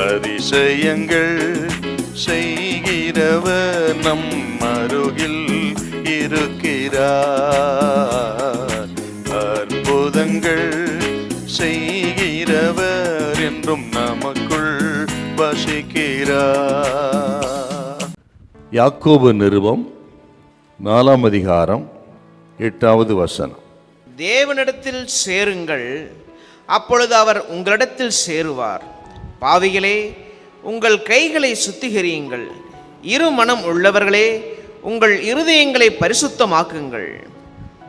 அதிசயங்கள் செய்கிறவர் நம் அருகில் இருக்கிறார். அற்புதங்கள் செய்கிறவர் என்றும் நமக்குள் வசிக்கிறார். யாக்கோபு நிருபம் 4 அதிகாரம் 8வது வசனம். தேவனிடத்தில் சேருங்கள், அப்பொழுது அவர் உங்களிடத்தில் சேருவார். பாவிகளே, உங்கள் கைகளை சுத்திகரியுங்கள். இரு மனம் உள்ளவர்களே, உங்கள் இருதயங்களை பரிசுத்தமாக்குங்கள்.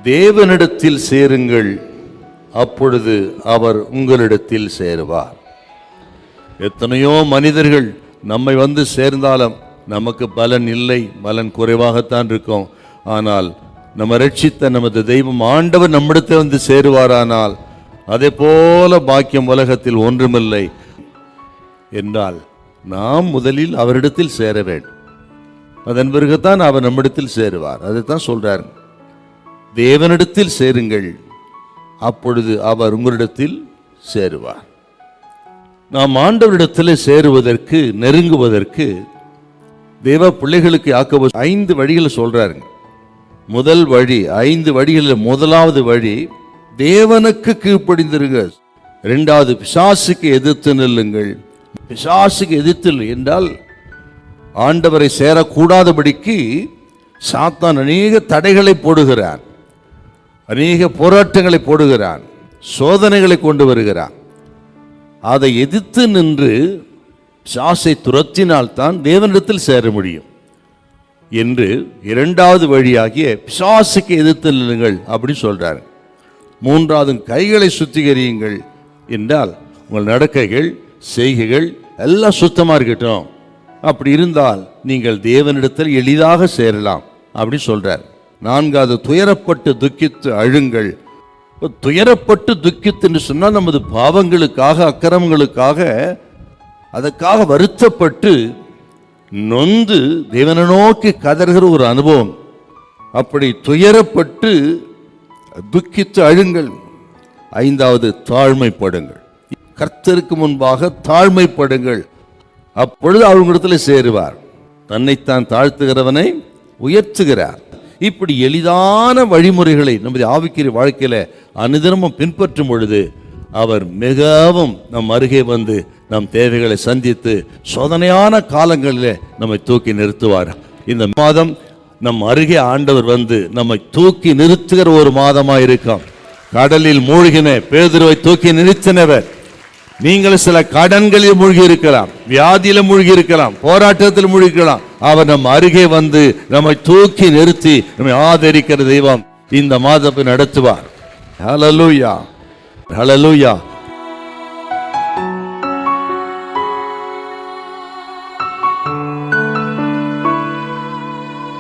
தேவனிடத்தில் சேருங்கள், அப்பொழுது அவர் உங்களிடத்தில் சேருவார். எத்தனையோ மனிதர்கள் நம்மை வந்து சேர்ந்தாலும் நமக்கு பலன் இல்லை, பலன் குறைவாகத்தான் இருக்கும். ஆனால் நம்ம ரட்சித்த நமது தெய்வம் ஆண்டவர் நம்மிடத்தில் வந்து சேருவாரானால் அதே போல பாக்கியம் உலகத்தில் ஒன்றுமில்லை என்றால் நாம் முதலில் அவரிடத்தில் சேர வேண்டும். அதன் பிறகுதான் அவர் நம்மிடத்தில் சேருவார். அதைத்தான் சொல்றார், தேவனிடத்தில் சேருங்கள், அப்பொழுது அவர் உங்களிடத்தில் சேருவார். நாம் ஆண்டவரிடத்தில் சேருவதற்கு, நெருங்குவதற்கு தேவ பிள்ளைகளுக்கு யாக்கோபு 5 வழிகளை சொல்றாருங்க. முதல் வழி, 5 வழிகளில் முதலாவது வழி தேவனுக்கு கீழ்ப்படிந்திருங்க. 2வது, பிசாசுக்கு எதிர்த்து நில்லுங்கள். பிசாசுக்கு எதிர்த்து என்றால் ஆண்டவரை சேரக்கூடாதபடிக்கு சாத்தான் அநேக தடைகளை போடுகிறான், அநேக போராட்டங்களை போடுகிறான், சோதனைகளை கொண்டு வருகிறான். அதை எதிர்த்து நின்று பிசாசை துரத்தினால்தான் தேவனிடத்தில் சேர முடியும் என்று 2வது வழியாகிய பிசாசுக்கு எதிர்த்து நில்லுங்கள் அப்படி சொல்றாரு. 3வது, கைகளை சுத்திகரியுங்கள் என்றால் உங்கள் நடக்கைகள், செய்கைகள் எல்லாம் சுத்தமா இருக்கட்டும். அப்படி இருந்தால் நீங்கள் தேவனிடத்தில் எளிதாக சேரலாம் அப்படி சொல்றார். 4வது, துயரப்பட்டு துக்கித்து அழுங்கள். துயரப்பட்டு துக்கித்து என்று சொன்னால் நமது பாவங்களுக்காக, அக்கிரமங்களுக்காக, அதற்காக வருத்தப்பட்டு நொந்து தேவனை நோக்கி கதறுகிற ஒரு அனுபவம். அப்படி துயரப்பட்டு துக்கித்து அழுங்கள். 5வது, தாழ்மைப்படுங்கள். கர்த்தருக்கு முன்பாக தாழ்மைப்படுங்கள், அப்பொழுது அவர்களிடத்தில் சேருவார். தன்னைத்தான் தாழ்த்துகிறவனை உயர்த்துகிறார். இப்படி எளிதான வழிமுறைகளை நமது ஆவிக்குரிய வாழ்க்கையில அனுதினமும் பின்பற்றும் பொழுது அவர் மிகவும் நம் அருகே வந்து நம் தேவைகளை சந்தித்து சோதனையான காலங்களிலே நம்மை தூக்கி நிறுத்துவார். இந்த மாதம் நம் அருகே ஆண்டவர் வந்து நம்மை தூக்கி நிறுத்துகிற ஒரு மாதமா இருக்கும். கடலில் மூழ்கின பேதுருவை தூக்கி நிறுத்தினவர். நீங்கள் சில கடன்களில் மூழ்கி இருக்கலாம், வியாதியில மூழ்கி இருக்கலாம், போராட்டத்தில் மூழ்கி இருக்கலாம். அவர் நம் அருகே வந்து நம்மை தூக்கி நிறுத்தி நம்மை ஆதரிக்கிற தெய்வம் இந்த மாதத்தை நடத்துவார். ஹல்லேலூயா, ஹல்லேலூயா.